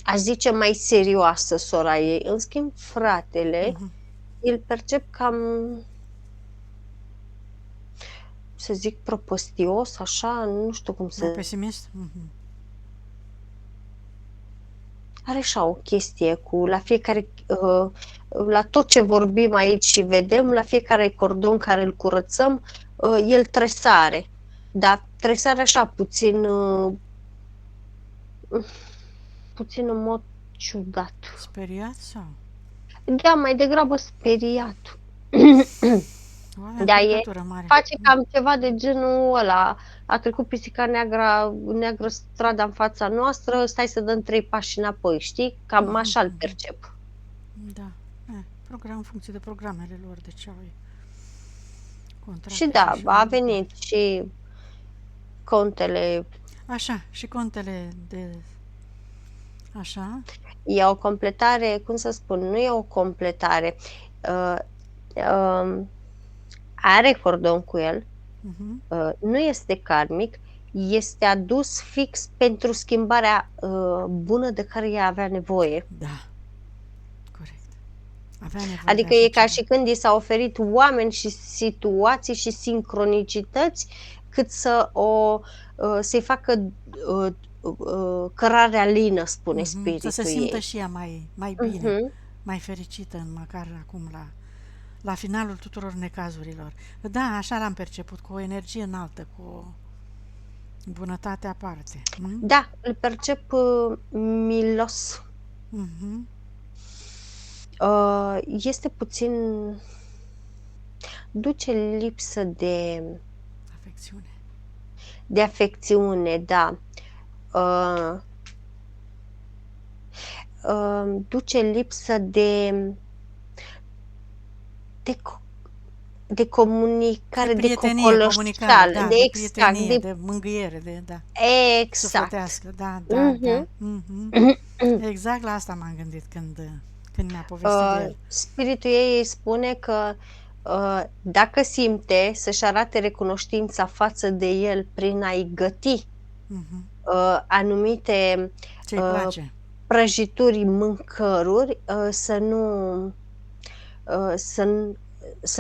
aș zice, mai serioasă sora ei. În schimb, fratele,
Mhm.
îl percep cam, să zic, propostios, așa, nu știu cum
Mai
să...
pesimist? Mhm.
Are așa o chestie cu la fiecare, la tot ce vorbim aici și vedem, la fiecare cordon care îl curățăm, el tresare. Dar tresare așa, puțin în mod ciudat.
Speriat sau?
Da, mai degrabă speriat.
O avem
Da,
picătură mare.
face cam ceva de genul ăla. A trecut pisica neagră strada în fața noastră, stai să dăm 3 pași înapoi, știi? Cam așa îl percep.
Da. Program în funcție de programele lor, de ce au ei. Contracte
Și da,
așa mai
a
departe.
venit și contele,
Așa, și contele de... Așa?
e o completare, cum să spun, nu e o completare. Uh, Are cordon cu el,
Mhm.
nu este karmic, este adus fix pentru schimbarea bună de care ea avea nevoie.
Da. Corect. Avea nevoie
Adică
de așa
e ca
ceva.
și când i s-au oferit oameni și situații și sincronicități cât să-i facă cărarea lină, spune
Să
spiritul
se simtă
ei.
și ea mai bine,
Mhm.
mai fericită, măcar acum la finalul tuturor necazurilor. Da, așa l-am perceput, cu o energie înaltă, cu o bunătate aparte.
Da, îl percep milos.
Mhm.
Este puțin... duce lipsă
Afecțiune.
de afecțiune, da. Duce lipsă de comunicare, de
prietenie, comunicare,
cocolășeală,
da,
de
de
exact,
prietenie, de mângâiere, da,
exact.
sufletească, da.
Mhm.
Exact la asta m-am gândit când mi-a povestit de el.
Spiritul ei îi spune că dacă simte să-și arate recunoștința față de el prin a-i găti
Mhm.
anumite
Ce-i place?
prăjituri, mâncăruri, să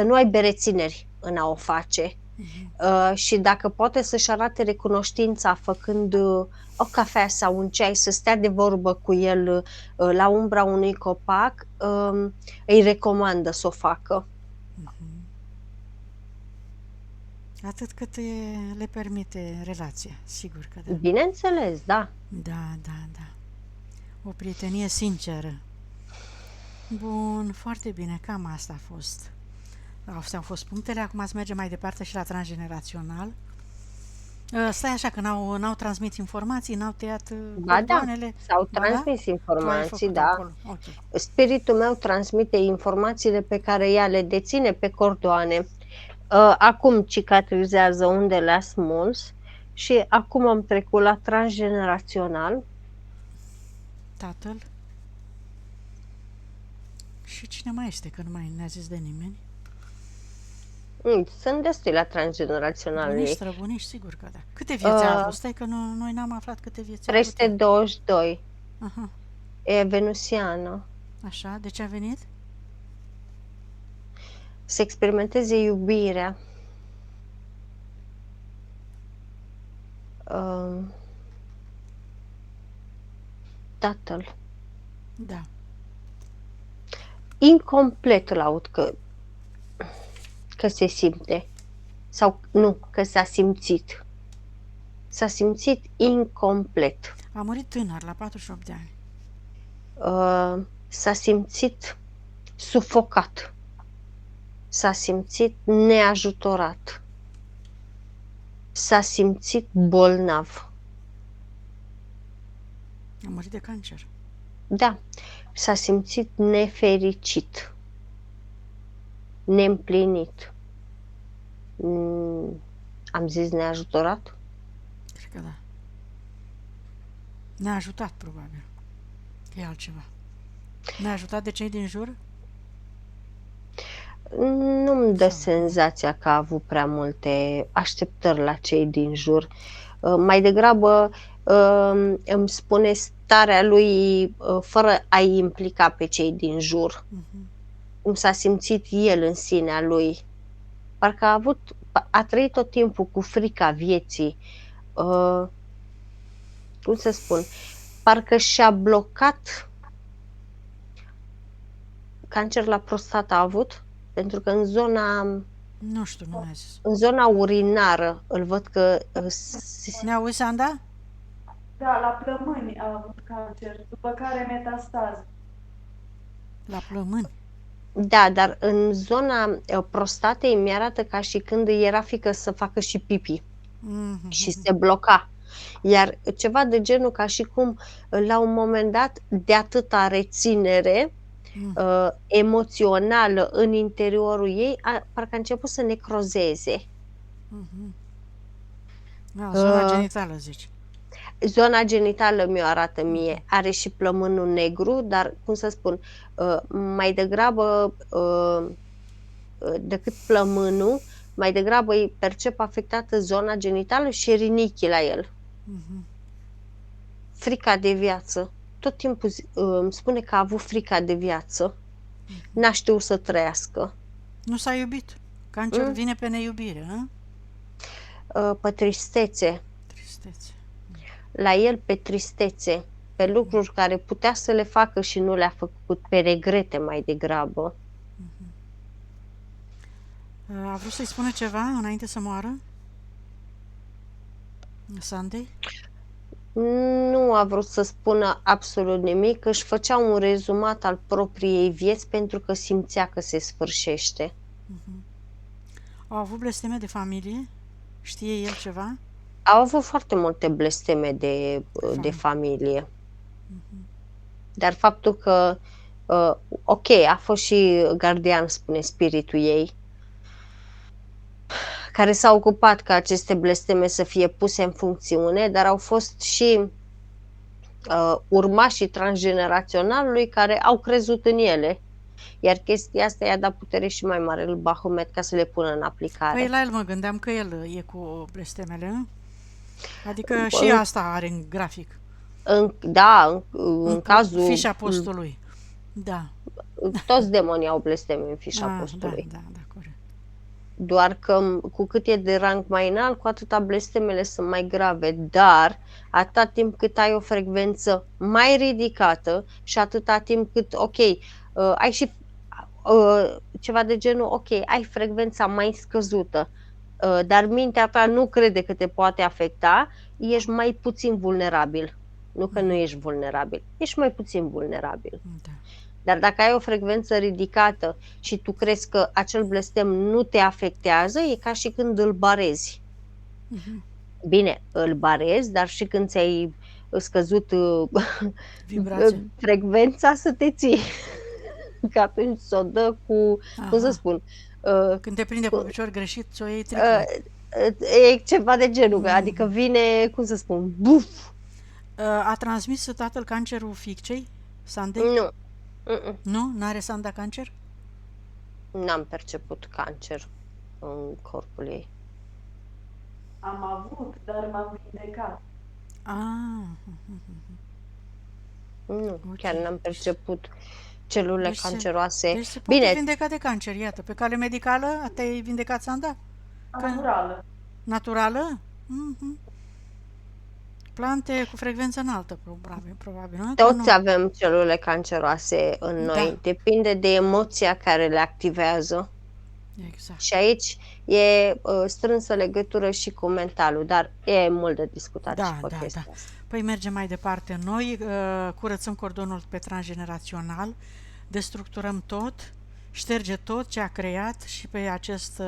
nu aibă rețineri în a o face. Și dacă poate să-și arate recunoștința făcând o cafea sau un ceai, să stea de vorbă cu el la umbra unui copac, îi recomandă să o facă.
Atât cât le permite relația, sigur că da.
Bineînțeles, da.
Da. O prietenie sinceră. Bun, foarte bine, cam asta a fost. Astea au fost punctele, acum ați merge mai departe și la transgenerațional. Stai așa, că n-au transmit informații, n-au tăiat
Ba da,
cordoanele.
s-au
Ba da?
transmis
Tu ai
informații,
făcut
da.
acolo. Ok.
Spiritul meu transmite informațiile pe care ea le deține pe cordoane. Acum cicatrizează unde le-a smuls și acum am trecut la transgenerațional.
Tatăl. Și cine mai este, că nu mai ne-a zis de nimeni?
Sunt destui la transgenerațional.
Bunici, străbunici, sigur că da. Câte vieți a avut? Stai că noi n-am aflat câte vieți a avut.
322.
Aha.
E venusiană.
Așa, de ce a venit?
Să experimenteze iubirea. Tatăl.
Da.
Incomplet îl aud că se simte. Sau nu, că s-a simțit. S-a simțit incomplet.
A murit tânăr, la 48 de ani.
S-a simțit sufocat. S-a simțit neajutorat. S-a simțit bolnav.
A murit de cancer.
Da, s-a simțit nefericit, neîmplinit. Am zis neajutorat?
Cred că da. Ne-a ajutat, probabil. E altceva. Ne-a ajutat de cei din jur?
Nu-mi dă senzația că a avut prea multe așteptări la cei din jur. Mai degrabă îmi spune starea lui fără a-i implica pe cei din jur. Cum s-a simțit el în sinea lui. Parcă a trăit tot timpul cu frica vieții. Cum să spun? Parcă și-a blocat cancer la prostată a avut, pentru că în
Nu știu, nu mi-a zis.
zona urinară îl văd că
Ne auzi, Sanda?
Da, la plămâni a avut cancer, după care metastaze.
La plămâni.
da, dar în zona prostatei mi-arată ca și când îi era frică să facă și pipi și se bloca. Iar ceva de genul ca și cum la un moment dat de atâta reținere emoțională în interiorul ei, parcă a început să necrozeze.
Zona genitală, zici.
Zona genitală mi-o arată mie, are și plămânul negru, dar, cum să spun, mai degrabă decât plămânul, mai degrabă îi percep afectată zona genitală și rinichii la el. Frica de viață. Tot timpul îmi spune că a avut frica de viață. N-a știut să trăiască.
Nu s-a iubit. Cancerul vine pe neiubire, hă?
Pe tristețe.
Tristețe.
La el pe tristețe. Pe lucruri care putea să le facă și nu le-a făcut, pe regrete mai degrabă.
A vrut să-i spună ceva înainte să moară? Sandei?
Nu a vrut să spună absolut nimic, își făcea un rezumat al propriei vieți pentru că simțea că se sfârșește.
Au avut blesteme de familie? Știe el ceva?
Au avut foarte multe blesteme de familie. Dar faptul că, ok, a fost și gardian, spune spiritul ei, care s-a ocupat ca aceste blesteme să fie puse în funcțiune, dar au fost și urmașii transgeneraționalului care au crezut în ele. Iar chestia asta i-a dat putere și mai mare lui Baphomet ca să le pună în aplicare.
Păi la el mă gândeam că el e cu blestemele, hă? Adică și asta are în grafic.
În cazul...
Fișa postului. Da.
Toți demonii au blesteme în fișa postului.
Da, corect.
Doar că cu cât e de rang mai înalt, cu atâta blestemele sunt mai grave, dar atâta timp cât ai o frecvență mai ridicată și atâta timp cât, ok, ai și ceva de genul, ok, ai frecvența mai scăzută, dar mintea ta nu crede că te poate afecta, ești mai puțin vulnerabil. Nu că nu ești vulnerabil, ești mai puțin vulnerabil.
Da.
Dar dacă ai o frecvență ridicată și tu crezi că acel blestem nu te afectează, e ca și când îl barezi. Bine, îl barezi, dar și când ți-ai scăzut frecvența să te ții. Că atunci s-o dă cu, cum să spun...
Când te prinde pe picior greșit, ți-o iei triplă.
E ceva de genul, adică vine, cum să spun, buf!
A transmis tatăl cancerul fiicei, Sandei?
Nu.
Nu? N-are Sanda cancer?
N-am perceput cancer în corpul ei.
Am avut, dar m-am vindecat.
Nu, chiar n-am perceput celule canceroase.
Deci se poate vindeca de cancer, iată. Pe cale medicală te-ai vindecat, Sanda?
Naturală.
Naturală? Plante cu frecvență înaltă, probabil, nu?
Toți avem celule canceroase în noi.
Da.
Depinde de emoția care le activează.
Exact.
Și aici e strânsă legătură și cu mentalul, dar e mult de discutat și pe chestia asta.
Păi mergem mai departe. Noi curățăm cordonul pe transgenerațional, destructurăm tot, șterge tot ce a creat și pe acest...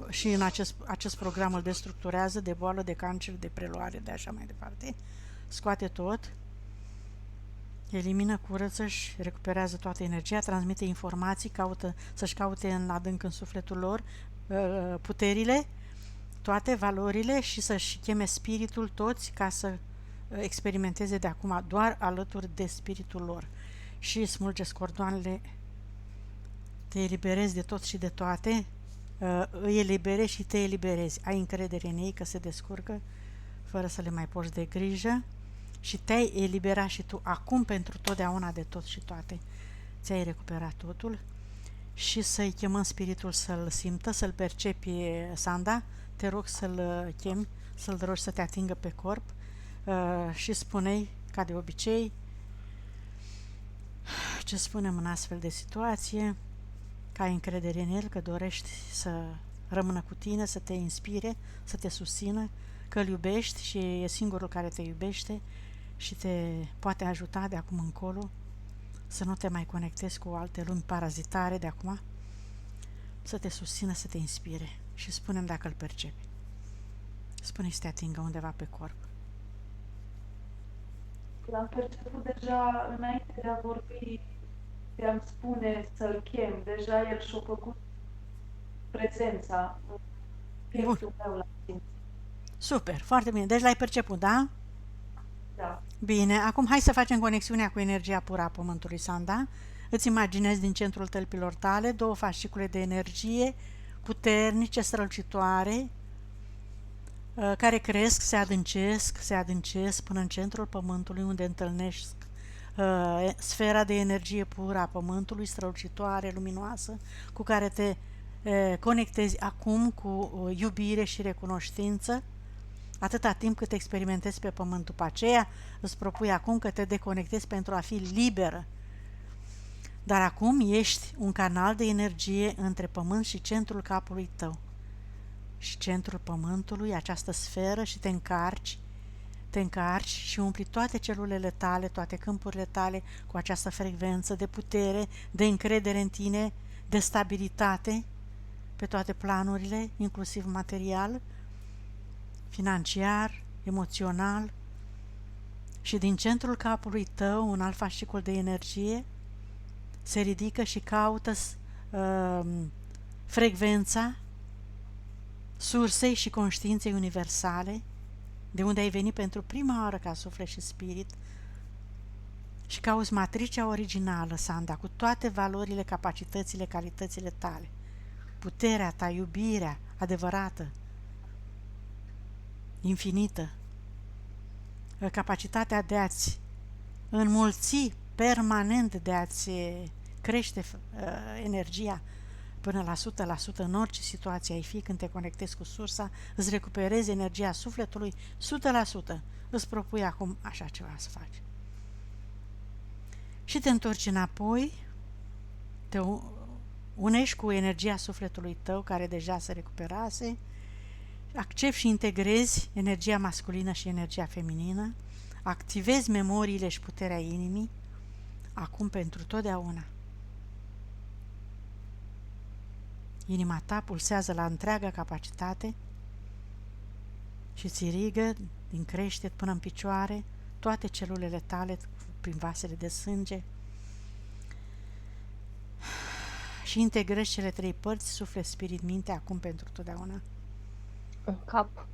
și în acest program îl destructurează de boală, de cancer, de preluare, de așa mai departe. Scoate tot, elimină, curăță și recuperează toată energia, transmite informații, să-și caute în adânc în sufletul lor puterile, toate valorile și să-și cheme spiritul toți ca să experimenteze de acum doar alături de spiritul lor. Și smulgeți cordoanele, te eliberezi de tot și de toate, îi eliberezi și te eliberezi. Ai încredere în ei că se descurcă fără să le mai poți de grijă și te-ai eliberat și tu acum pentru totdeauna de tot și toate. Ți-ai recuperat totul și să-i chemăm spiritul să-l simtă, să-l percepi, Sanda. Te rog să-l chemi, să-l rogi să te atingă pe corp și spune-i, ca de obicei, ce spunem în astfel de situație, că ai încredere în el, că dorești să rămână cu tine, să te inspire, să te susțină, că îl iubești și e singurul care te iubește și te poate ajuta de acum încolo să nu te mai conectezi cu alte lumi parazitare de acum, să te susțină, să te inspire și spune-mi dacă îl percepi. Spune-i să te atingă undeva pe corp.
L-am perceput deja înainte de a vorbi, de a-mi spune să-l chem. Deja el și-a făcut prezența în pieptul meu la simț.
Super, foarte bine. Deci l-ai perceput, da?
Da.
Bine, acum hai să facem conexiunea cu energia pură a Pământului, Sanda. Îți imaginezi din centrul tălpilor tale două fascicule de energie puternice, strălucitoare, care cresc, se adâncesc până în centrul Pământului, unde întâlnești sfera de energie pură a Pământului, strălucitoare, luminoasă, cu care te conectezi acum cu iubire și recunoștință, atâta timp cât experimentezi pe Pământ. După aceea îți propui acum că te deconectezi pentru a fi liberă. Dar acum ești un canal de energie între Pământ și centrul capului tău. Și centrul Pământului, această sferă, și te încarci și umpli toate celulele tale, toate câmpurile tale cu această frecvență de putere, de încredere în tine, de stabilitate pe toate planurile, inclusiv material, financiar, emoțional. Și din centrul capului tău, un alt fascicul de energie se ridică și caută frecvența sursei și conștiinței universale, de unde ai venit pentru prima oară ca suflet și spirit, și cauți matricea originală, Sanda, cu toate valorile, capacitățile, calitățile tale, puterea ta, iubirea adevărată, infinită, capacitatea de a-ți înmulți permanent, de a-ți crește energia până la 100% în orice situație ai fi, când te conectezi cu sursa, îți recuperezi energia sufletului 100%. Îți propui acum așa ceva să faci. Și te întorci înapoi, te unești cu energia sufletului tău, care deja se recuperase, accepti și integrezi energia masculină și energia feminină, activezi memoriile și puterea inimii, acum pentru totdeauna. Inima ta pulsează la întreaga capacitate și îți irigă din creștet până în picioare toate celulele tale prin vasele de sânge și integrezi cele trei părți, suflet, spirit, minte, acum pentru totdeauna.
În cap.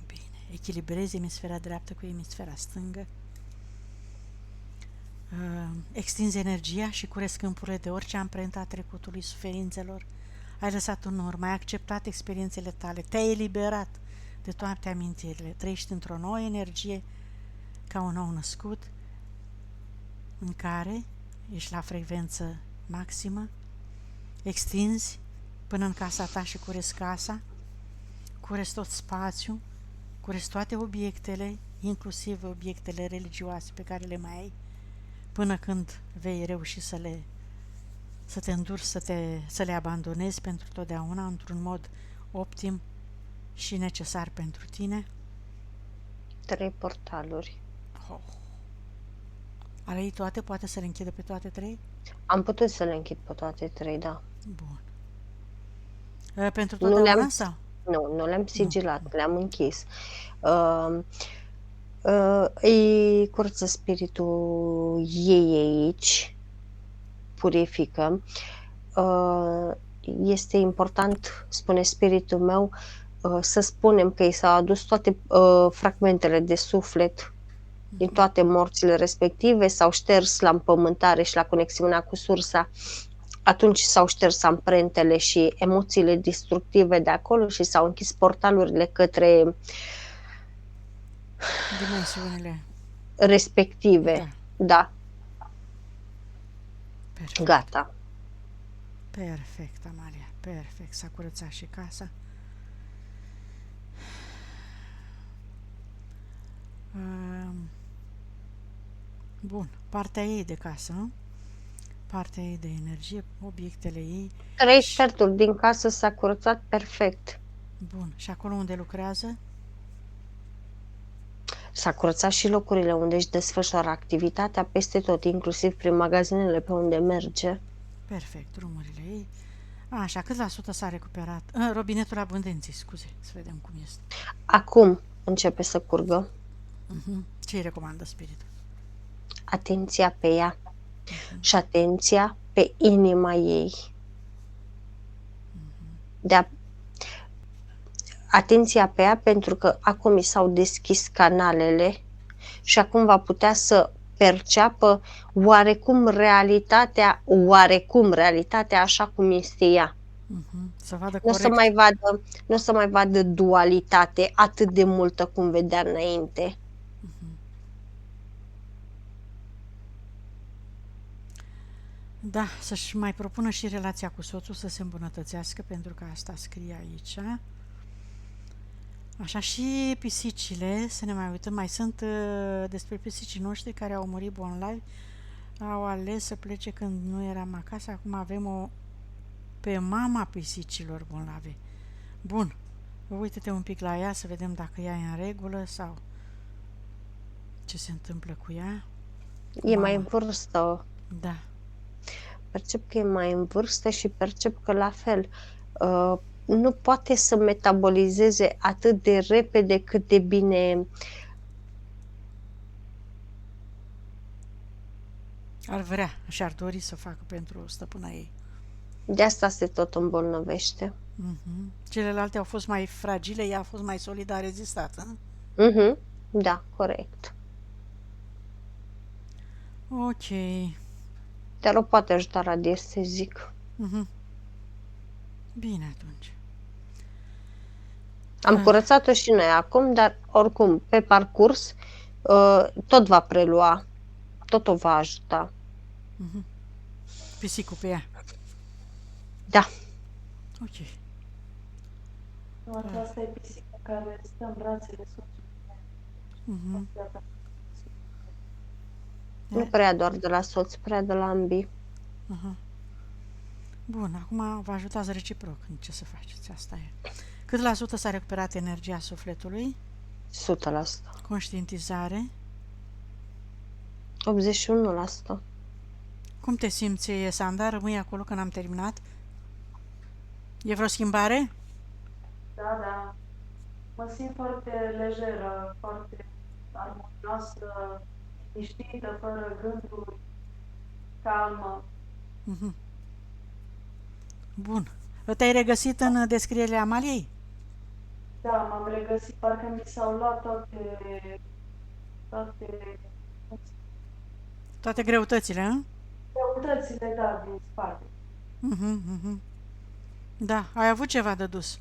Bine. Echilibrezi emisfera dreaptă cu emisfera stângă. Extinzi energia și curezi câmpurile de orice amprenta a trecutului, suferințelor. Ai lăsat în urmă, ai acceptat experiențele tale, te-ai eliberat de toate amintirile, trăiești într-o nouă energie, ca un nou născut, în care ești la frecvență maximă, extinzi până în casa ta și curezi casa, curezi tot spațiul, curezi toate obiectele, inclusiv obiectele religioase pe care le mai ai, până când vei reuși să te înduri, să le abandonezi pentru totdeauna, într-un mod optim și necesar pentru tine.
3 portaluri.
Ale ei toate, poate să le închidă pe toate 3?
Am putut să le închid pe toate 3, da.
Bun. Pentru totdeauna sau?
Nu le-am sigilat, le-am închis. Îi curăță spiritul ei aici, purifică. Este important, spune spiritul meu, să spunem că i s-au adus toate fragmentele de suflet din toate morțile respective, s-au șters la împământare și la conexiunea cu sursa. Atunci s-au șters amprentele și emoțiile destructive de acolo și s-au închis portalurile către
dimensiunile.
respective.
Da,
Da,
perfect.
gata.
Perfect, Amalia, perfect. S-a curățat și casa. Bun, partea ei de casă, nu? Partea ei de energie, obiectele ei.
3/4 din casă s-a curățat perfect.
Bun, și acolo unde lucrează?
S-a curățat și locurile unde își desfășoară activitatea peste tot, inclusiv prin magazinele pe unde merge.
Perfect, drumurile ei. Așa, cât la sută s-a recuperat? Robinetul abundenței, scuze, să vedem cum este.
Acum începe să curgă.
Ce îi recomandă spiritul?
Atenția pe ea și atenția pe inima ei. Atenția pe ea pentru că acum i s-au deschis canalele și acum va putea să perceapă oarecum realitatea așa cum este ea.
Să vadă
Nu o
corect.
să mai vadă dualitate atât de multă cum vedea înainte.
Da, să-și mai propună și relația cu soțul să se îmbunătățească, pentru că asta scrie aici. Așa, și pisicile, să ne mai uităm, mai sunt despre pisicii noștri care au murit bolnavi, au ales să plece când nu eram acasă, acum avem o pe mama pisicilor bolnave. Bun, uite-te un pic la ea să vedem dacă ea e în regulă sau ce se întâmplă cu ea.
E mai în vârstă.
Da.
Percep că e mai în vârstă și percep că la fel nu poate să metabolizeze atât de repede cât de bine
Ar vrea și ar dori să facă pentru stăpâna ei.
de asta se tot îmbolnăvește.
Celelalte au fost mai fragile, ea a fost mai solidă, a rezistat.
Da, corect.
Ok.
Dar o poate ajuta radiestezic.
Bine atunci.
Am curățat-o și noi acum, dar oricum, pe parcurs, tot va prelua, tot o va ajuta.
Pisicul pe ea.
Da.
Ok.
Nu, aceasta e pisica care stă în brațele soțului.
Nu prea doar de la soț, prea de la ambii.
Bun, acum vă ajutați reciproc. Ce să faceți? Asta e. Cât la sută s-a recuperat energia sufletului?
100%.
Conștientizare?
81%.
Cum te simți, Sanda? Rămâi acolo când am terminat? E vreo schimbare?
Da. Mă simt foarte lejeră, foarte armonioasă, liniștită, fără gânduri, calmă.
Bun. Te-ai regăsit în descrierile Amaliei?
Da, m-am regăsit, parcă mi s-au luat
Toate greutățile, nu?
greutățile, da, din spate.
Da, ai avut ceva de dus.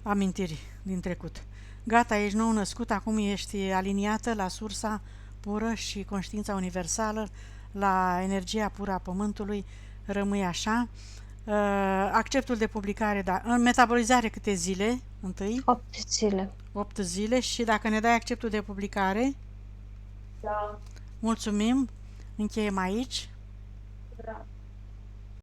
Amintiri din trecut. Gata, ești nou născut, acum ești aliniată la sursa pură și conștiința universală, la energia pură a Pământului, rămâi așa. Acceptul de publicare, da. În metabolizare câte zile? Întâi?
8 zile.
8 zile și dacă ne dai acceptul de publicare,
Da.
mulțumim, încheiem aici.
Da.